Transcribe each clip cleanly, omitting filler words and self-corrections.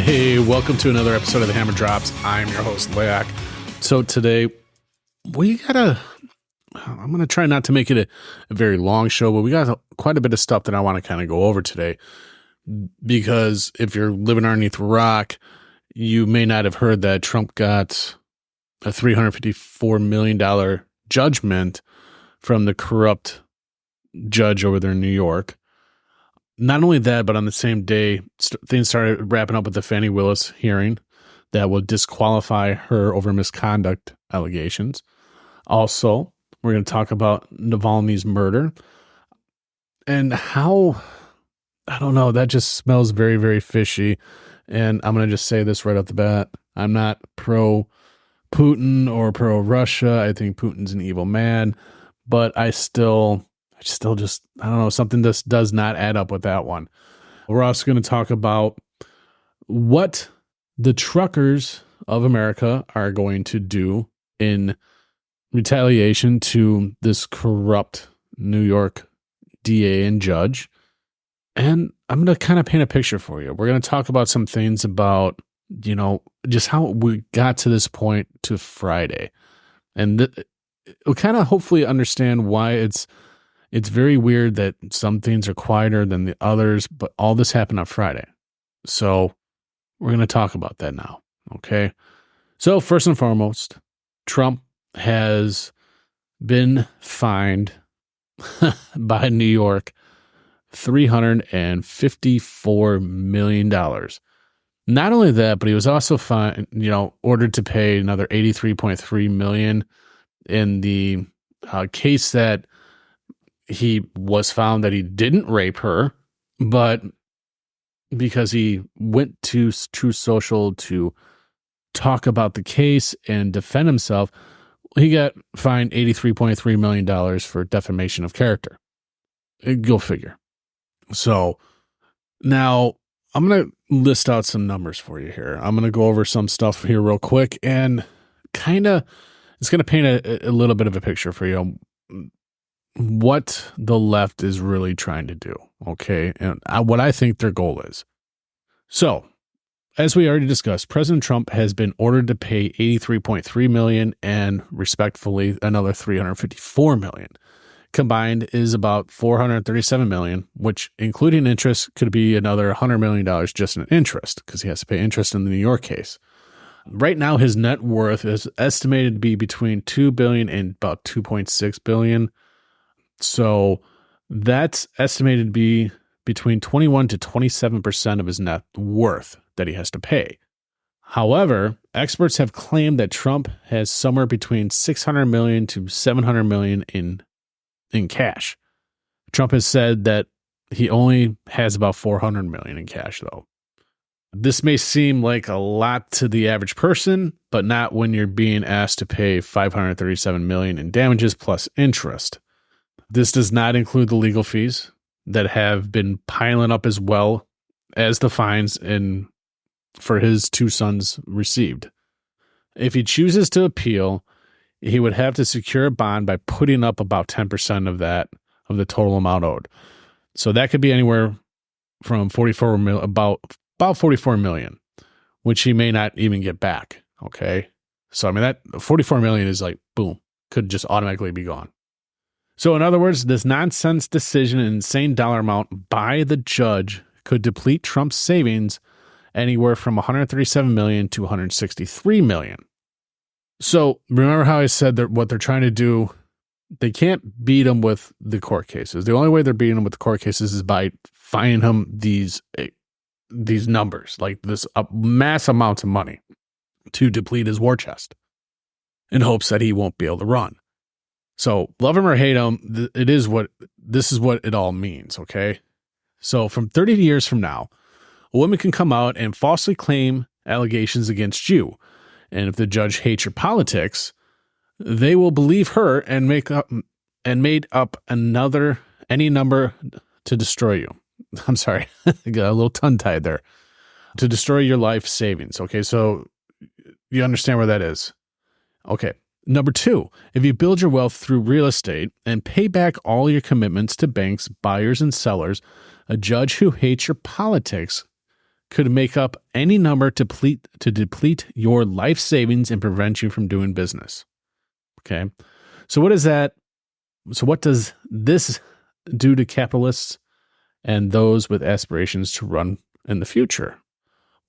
Hey, welcome to another episode of the Hammer Drops. I'm your host, Leak. So today, I'm going to try not to make it a very long show, but we got quite a bit of stuff that I want to kind of go over today. Because if you're living underneath a rock, you may not have heard that Trump got a $354 million judgment from the corrupt judge over there in New York. Not only that, but on the same day, things started wrapping up with the Fani Willis hearing that will disqualify her over misconduct allegations. Also, we're going to talk about Navalny's murder and how, I don't know, that just smells very, very fishy. And I'm going to just say this right off the bat. I'm not pro-Putin or pro-Russia. I think Putin's an evil man, but I still just, I don't know, something just does not add up with that one. We're also going to talk about what the truckers of America are going to do in retaliation to this corrupt New York DA and judge. And I'm going to kind of paint a picture for you. We're going to talk about some things about, just how we got to this point to Friday. And we'll kind of hopefully understand why it's very weird that some things are quieter than the others, but all this happened on Friday. So we're going to talk about that now. Okay. So first and foremost, Trump has been fined by New York $354 million. Not only that, but he was also fined, ordered to pay another $83.3 million in the case that he was found that he didn't rape her, but because he went to Truth Social to talk about the case and defend himself, he got fined $83.3 million for defamation of character. Go figure. So now I'm going to list out some numbers for you here. I'm going to go over some stuff here real quick and it's going to paint a little bit of a picture for you what the left is really trying to do, okay, and what I think their goal is. So, as we already discussed, President Trump has been ordered to pay $83.3 million and, respectfully, another $354 million. Combined is about $437 million, which, including interest, could be another $100 million just in interest, because he has to pay interest in the New York case. Right now, his net worth is estimated to be between $2 billion and about $2.6 billion. So that's estimated to be between 21 to 27% of his net worth that he has to pay. However, experts have claimed that Trump has somewhere between $600 million to $700 million in cash. Trump has said that he only has about $400 million in cash, though. This may seem like a lot to the average person, but not when you're being asked to pay $537 million in damages plus interest. This does not include the legal fees that have been piling up as well as the fines for his two sons received. If he chooses to appeal, he would have to secure a bond by putting up about 10% of the total amount owed. So that could be anywhere from about 44 million, which he may not even get back. Okay. So, that 44 million is like, boom, could just automatically be gone. So in other words, this nonsense decision and insane dollar amount by the judge could deplete Trump's savings anywhere from $137 million to $163 million. So remember how I said that what they're trying to do, they can't beat him with the court cases. The only way they're beating him with the court cases is by fining him these numbers, like this mass amounts of money to deplete his war chest in hopes that he won't be able to run. So love him or hate him, this is what it all means, okay? So from 30 years from now, a woman can come out and falsely claim allegations against you. And if the judge hates your politics, they will believe her and made up any number to destroy you. I'm sorry, I got a little tongue-tied there. To destroy your life savings, okay? So you understand where that is. Okay. Number 2, if you build your wealth through real estate and pay back all your commitments to banks, buyers, and sellers, a judge who hates your politics could make up any number to deplete your life savings and prevent you from doing business. Okay. So what is that? So what does this do to capitalists and those with aspirations to run in the future?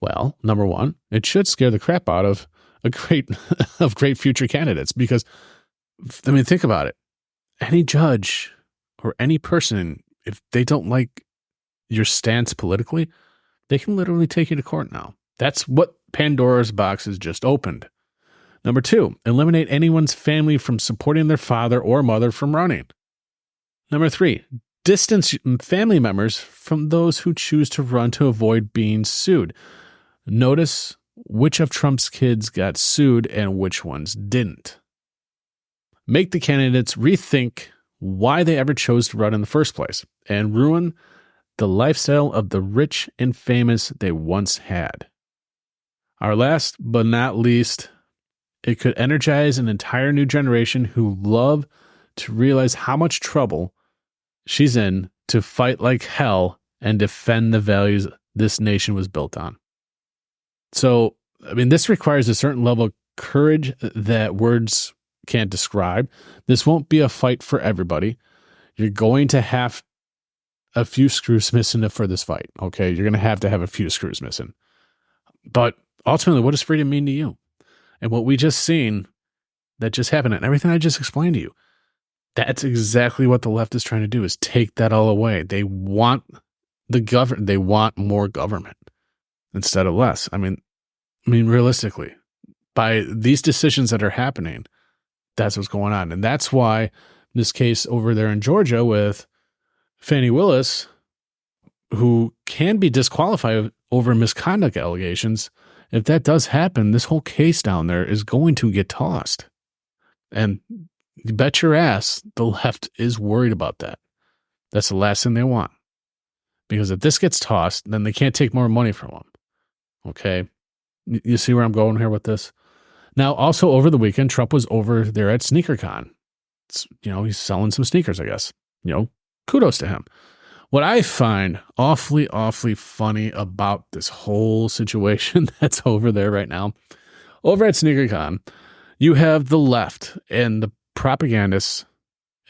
Well, number one, it should scare the crap out of great future candidates, because, I mean, think about it. Any judge or any person, if they don't like your stance politically, they can literally take you to court now. That's what Pandora's box has just opened. Number two, eliminate anyone's family from supporting their father or mother from running. Number three, distance family members from those who choose to run to avoid being sued. Notice which of Trump's kids got sued and which ones didn't. Make the candidates rethink why they ever chose to run in the first place, and ruin the lifestyle of the rich and famous they once had. Our last but not least, it could energize an entire new generation who love to realize how much trouble she's in to fight like hell and defend the values this nation was built on. So, I mean, this requires a certain level of courage that words can't describe. This won't be a fight for everybody. You're going to have a few screws missing for this fight, okay? You're going to have a few screws missing. But ultimately, what does freedom mean to you? And what we just seen that just happened, and everything I just explained to you, that's exactly what the left is trying to do, is take that all away. They want they want more government instead of less. I mean, realistically, by these decisions that are happening, that's what's going on. And that's why this case over there in Georgia with Fani Willis, who can be disqualified over misconduct allegations, if that does happen, this whole case down there is going to get tossed. And you bet your ass the left is worried about that. That's the last thing they want. Because if this gets tossed, then they can't take more money from them. Okay? You see where I'm going here with this? Now, also over the weekend, Trump was over there at SneakerCon. He's selling some sneakers, I guess. Kudos to him. What I find awfully, awfully funny about this whole situation that's over there right now, over at SneakerCon, you have the left and the propagandists,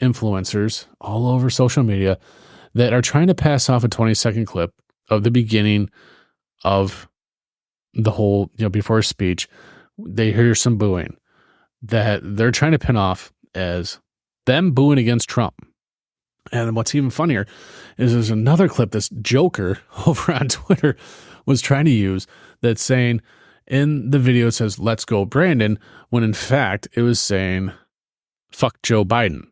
influencers all over social media that are trying to pass off a 20-second clip of the beginning of the whole, before his speech. They hear some booing that they're trying to pin off as them booing against Trump. And what's even funnier is there's another clip this joker over on Twitter was trying to use that's saying, in the video it says, "Let's go Brandon," when in fact it was saying, "Fuck Joe Biden."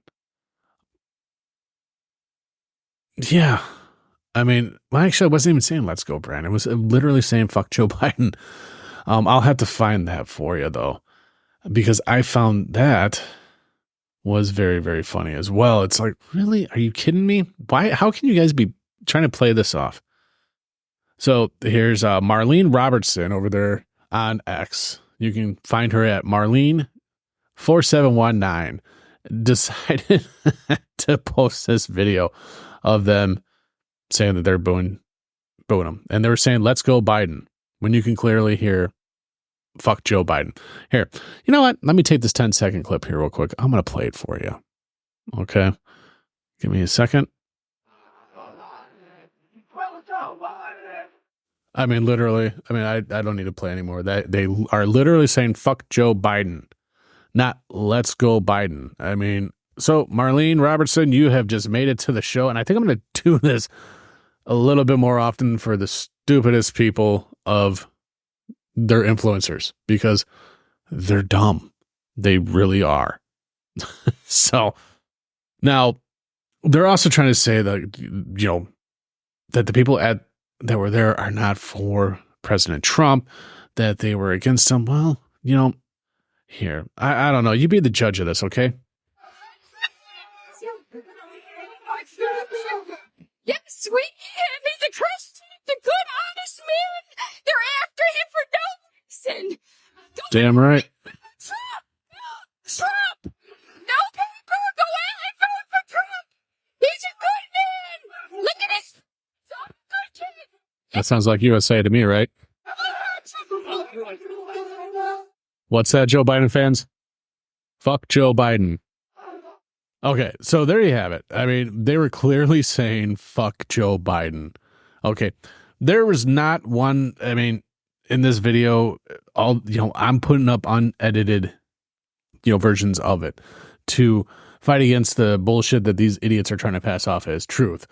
Yeah. I mean, actually I wasn't even saying "Let's go Brandon." It was literally saying "Fuck Joe Biden." I'll have to find that for you though, because I found that was very, very funny as well. It's like, really? Are you kidding me? Why? How can you guys be trying to play this off? So here's Marlene Robertson over there on X. You can find her at Marlene4719. Decided to post this video of them saying that they're booing them. And they were saying, "Let's go Biden," when you can clearly hear "Fuck Joe Biden." Here, you know what? Let me take this 10-second clip here real quick. I'm going to play it for you. Okay. Give me a second. I mean, literally, I don't need to play anymore. They are literally saying "Fuck Joe Biden," not "Let's go Biden." I mean, so Marlene Robertson, you have just made it to the show. And I think I'm going to do this a little bit more often for the stupidest people of their influencers, because they're dumb. They really are. So now they're also trying to say that, that the people that were there are not for President Trump, that they were against him. Well, here, I don't know. You be the judge of this, okay? Yes, we have. He's a Christian, the good, honest man. They're after him for no reason. Damn right. Trump! Trump! No paper! Go out and vote for Trump! He's a good man! Look at his son, good kid! That sounds like USA to me, right? What's that, Joe Biden fans? Fuck Joe Biden. Okay, so there you have it. I mean, they were clearly saying fuck Joe Biden. Okay, there was not one, I mean, in this video, I'm putting up unedited, versions of it to fight against the bullshit that these idiots are trying to pass off as truth.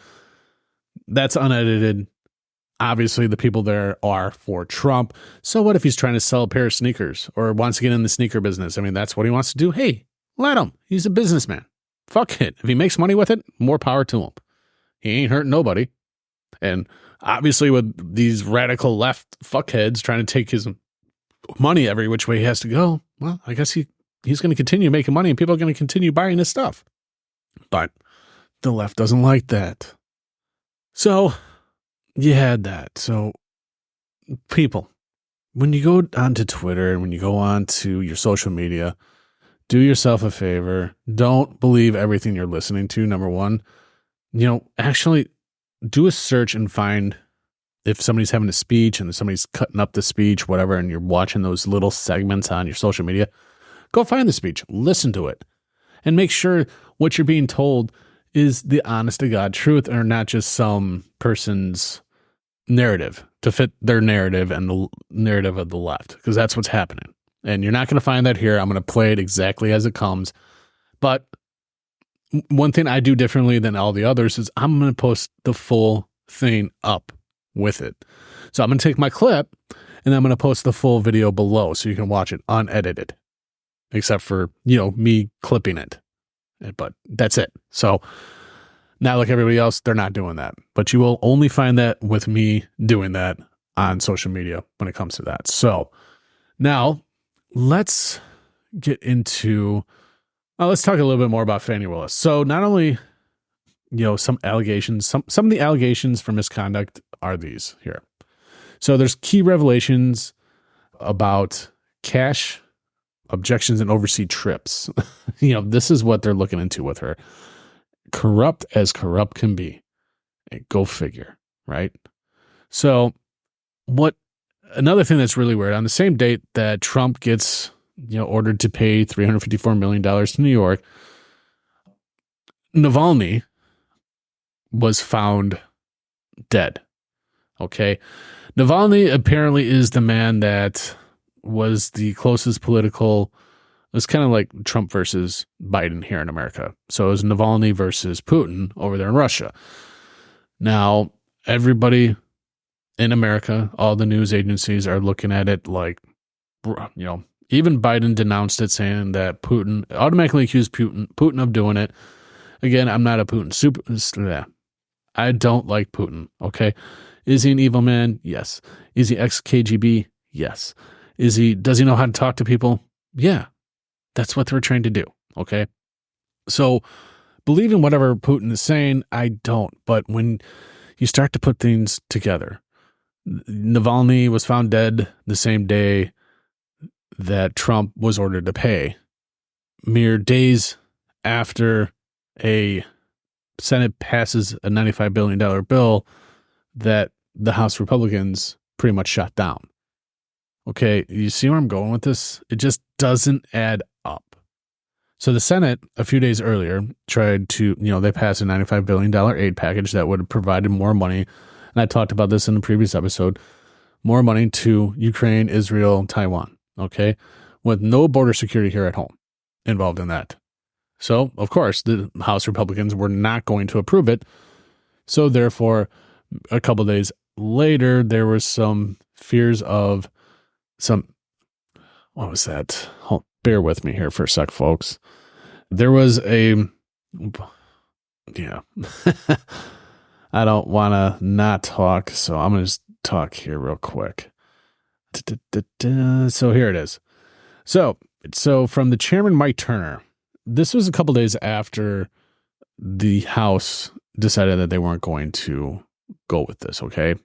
That's unedited. Obviously, the people there are for Trump. So what if he's trying to sell a pair of sneakers or wants to get in the sneaker business? I mean, that's what he wants to do. Hey, let him. He's a businessman. Fuck it. If he makes money with it, more power to him. He ain't hurting nobody. And obviously with these radical left fuckheads trying to take his money every which way he has to go, well, I guess he's going to continue making money and people are going to continue buying his stuff. But the left doesn't like that. So you had that. So people, when you go onto Twitter and when you go on to your social media, do yourself a favor. Don't believe everything you're listening to, number one. Actually do a search and find if somebody's having a speech and somebody's cutting up the speech, whatever, and you're watching those little segments on your social media, go find the speech, listen to it, and make sure what you're being told is the honest to God truth or not just some person's narrative to fit their narrative and the narrative of the left, because that's what's happening. And you're not going to find that here. I'm going to play it exactly as it comes. But one thing I do differently than all the others is I'm going to post the full thing up with it. So I'm going to take my clip and I'm going to post the full video below so you can watch it unedited, except for, me clipping it. But that's it. So not like everybody else, they're not doing that. But you will only find that with me doing that on social media when it comes to that. So now let's get into, let's talk a little bit more about Fani Willis. So not only, some allegations, some of the allegations for misconduct are these here. So there's key revelations about cash objections and overseas trips. This is what they're looking into with her. Corrupt as corrupt can be. Go figure, right? So another thing that's really weird, on the same date that Trump gets, ordered to pay $354 million to New York, Navalny was found dead. Okay. Navalny apparently is the man that was the closest political, it's kind of like Trump versus Biden here in America. So it was Navalny versus Putin over there in Russia. Now, everybody in America, all the news agencies are looking at it like, even Biden denounced it, saying that Putin automatically accused Putin of doing it. Again, I'm not a Putin super. I don't like Putin. Okay. Is he an evil man? Yes. Is he ex-KGB? Yes. Does he know how to talk to people? Yeah. That's what they're trained to do. Okay. So believing whatever Putin is saying, I don't. But when you start to put things together, Navalny was found dead the same day that Trump was ordered to pay. Mere days after a Senate passes a $95 billion bill that the House Republicans pretty much shot down. Okay, you see where I'm going with this? It just doesn't add up. So the Senate, a few days earlier, tried to, they passed a $95 billion aid package that would have provided more money. And I talked about this in the previous episode. More money to Ukraine, Israel, Taiwan. Okay, with no border security here at home involved in that. So, of course, the House Republicans were not going to approve it. So, therefore, a couple of days later, there was some fears of what was that? Bear with me here for a sec, folks. There was I don't want to not talk, so I'm going to just talk here real quick. So here it is. So from the chairman, Mike Turner, this was a couple days after the House decided that they weren't going to go with this, okay?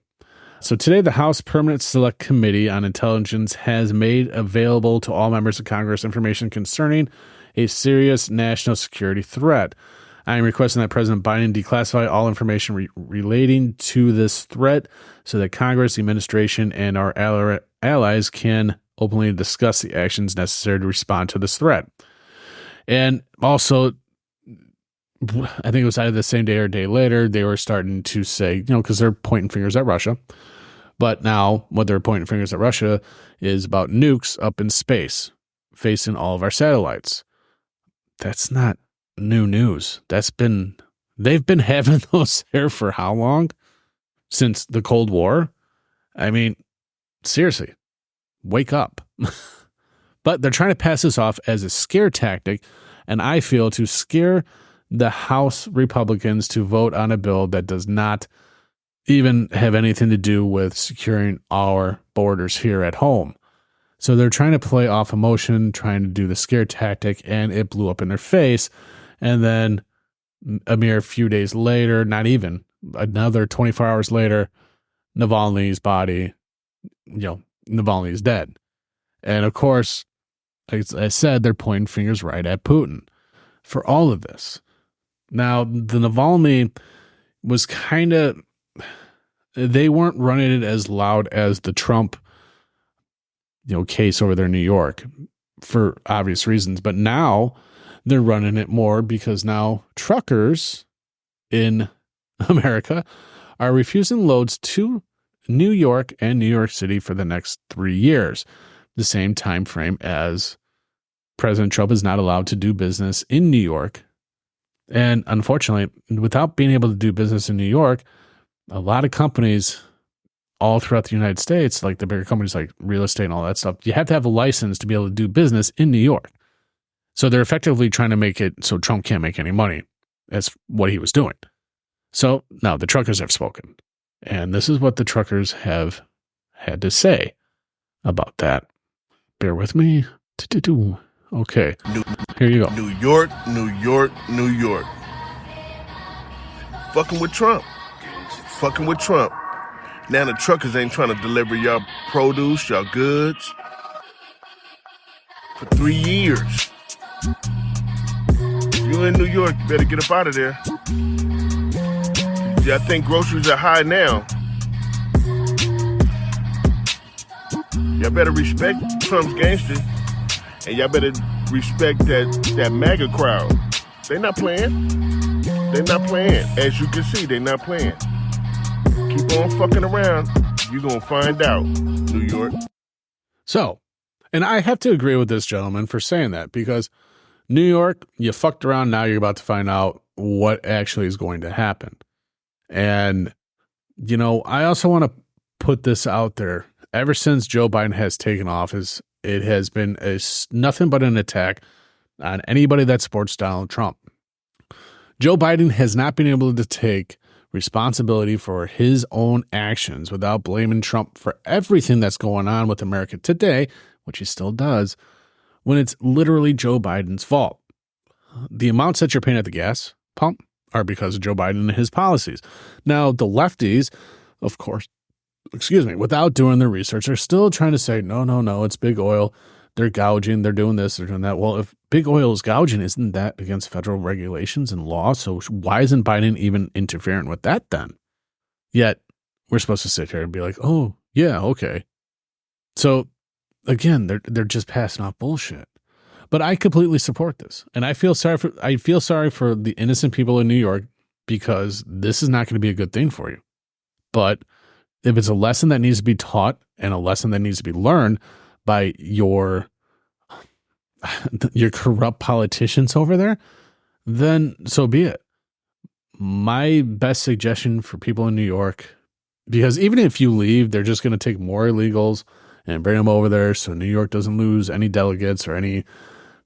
So today, the House Permanent Select Committee on Intelligence has made available to all members of Congress information concerning a serious national security threat. I am requesting that President Biden declassify all information relating to this threat so that Congress, the administration, and our allies can openly discuss the actions necessary to respond to this threat. And also, I think it was either the same day or a day later, they were starting to say, because they're pointing fingers at Russia. But now what they're pointing fingers at Russia is about nukes up in space, facing all of our satellites. That's not new news. They've been having those there for how long? Since the Cold War? I mean, seriously, wake up. But they're trying to pass this off as a scare tactic, and I feel to scare the House Republicans to vote on a bill that does not even have anything to do with securing our borders here at home. So they're trying to play off emotion, trying to do the scare tactic, and it blew up in their face. And then a mere few days later, not even, another 24 hours later, Navalny's body, Navalny is dead. And of course, as I said, they're pointing fingers right at Putin for all of this. Now, the Navalny was they weren't running it as loud as the Trump, case over there in New York for obvious reasons. But now they're running it more because now truckers in America are refusing loads to New York and New York City for the next 3 years, the same time frame as President Trump is not allowed to do business in New York. And unfortunately, without being able to do business in New York, a lot of companies all throughout the United States, like the bigger companies like real estate and all that stuff, you have to have a license to be able to do business in New York. So they're effectively trying to make it so Trump can't make any money. That's what he was doing. So now the truckers have spoken. And this is what the truckers have had to say about that. Bear with me. Okay, here you go. New York, New York, New York. Fucking with Trump. Fucking with Trump. Now the truckers ain't trying to deliver y'all produce, y'all goods for 3 years. If you in New York, you better get up out of there. I think groceries are high now. Y'all better respect Trump's gangsters, and y'all better respect that MAGA crowd. They not playing. They not playing. As you can see, they not playing. Keep on fucking around. You're going to find out, New York. So, and I have to agree with this gentleman for saying that, because New York, you fucked around. Now you're about to find out what actually is going to happen. And, I also want to put this out there. Ever since Joe Biden has taken office, it has been nothing but an attack on anybody that supports Donald Trump. Joe Biden has not been able to take responsibility for his own actions without blaming Trump for everything that's going on with America today, which he still does, when it's literally Joe Biden's fault. The amounts that you're paying at the gas pump are because of Joe Biden and his policies. Now, the lefties, of course, without doing their research, are still trying to say, no, it's big oil. They're gouging, they're doing this, they're doing that. Well, if big oil is gouging, isn't that against federal regulations and law? So why isn't Biden even interfering with that then? Yet, we're supposed to sit here and be like, oh, yeah, okay. So, again, they're just passing off bullshit. But I completely support this. And I feel sorry for the innocent people in New York, because this is not going to be a good thing for you. But if it's a lesson that needs to be taught and a lesson that needs to be learned by your corrupt politicians over there, then so be it. My best suggestion for people in New York, because even if you leave, they're just going to take more illegals and bring them over there so New York doesn't lose any delegates or any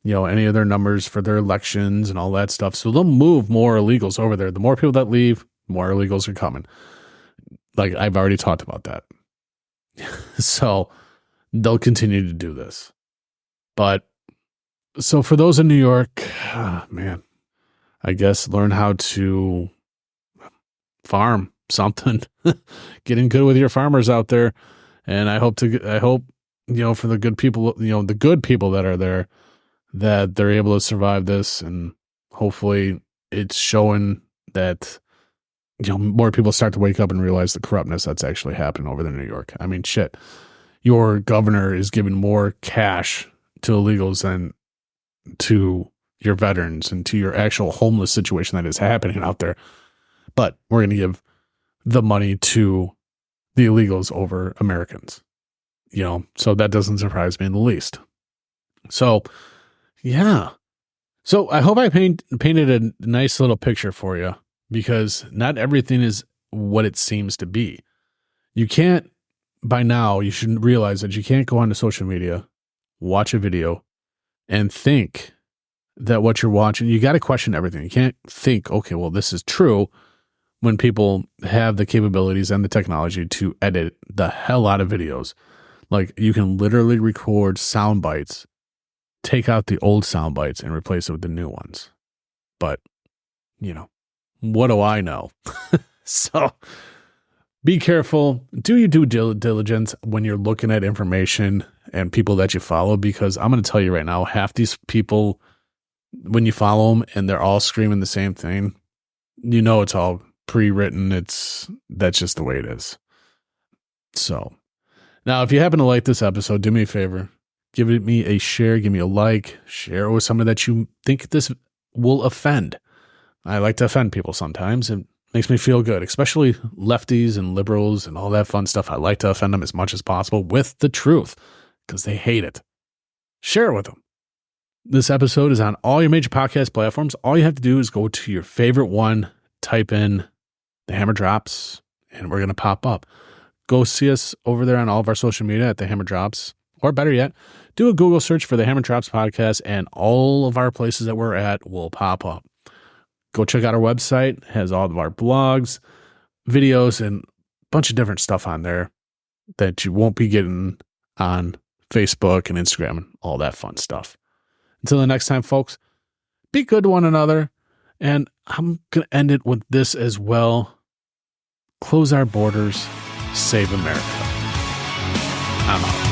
of their numbers for their elections and all that stuff. So they'll move more illegals over there. The more people that leave, more illegals are coming. Like, I've already talked about that. So they'll continue to do this. But so for those in New York, I guess learn how to farm something. Getting good with your farmers out there. And I hope for the good people, the good people that are there, that they're able to survive this, and hopefully it's showing that, more people start to wake up and realize the corruptness that's actually happening over there in New York. I mean, shit, your governor is giving more cash to illegals than to your veterans and to your actual homeless situation that is happening out there. But we're going to give the money to the illegals over Americans, so that doesn't surprise me in the least. So, yeah. So I hope I painted a nice little picture for you, because not everything is what it seems to be. You can't, by now, you should realize that you can't go onto social media, watch a video, and think that what you're watching, you got to question everything. You can't think, okay, well, this is true, when people have the capabilities and the technology to edit the hell out of videos. Like, you can literally record sound bites, take out the old sound bites and replace it with the new ones. But, what do I know? So be careful. Do your due diligence when you're looking at information and people that you follow, because I'm going to tell you right now, half these people, when you follow them and they're all screaming the same thing, it's all pre-written. That's just the way it is. So now, if you happen to like this episode, do me a favor, give me a share, give me a like, share it with somebody that you think this will offend. I like to offend people sometimes. It makes me feel good, especially lefties and liberals and all that fun stuff. I like to offend them as much as possible with the truth, because they hate it. Share it with them. This episode is on all your major podcast platforms. All you have to do is go to your favorite one, type in The Hammer Drops, and we're going to pop up. Go see us over there on all of our social media at The Hammer Drops. Or better yet, do a Google search for The Hammer Drops Podcast, and all of our places that we're at will pop up. Go check out our website. It has all of our blogs, videos, and a bunch of different stuff on there that you won't be getting on Facebook and Instagram and all that fun stuff. Until the next time, folks, be good to one another. And I'm going to end it with this as well. Close our borders. Save America. I'm out.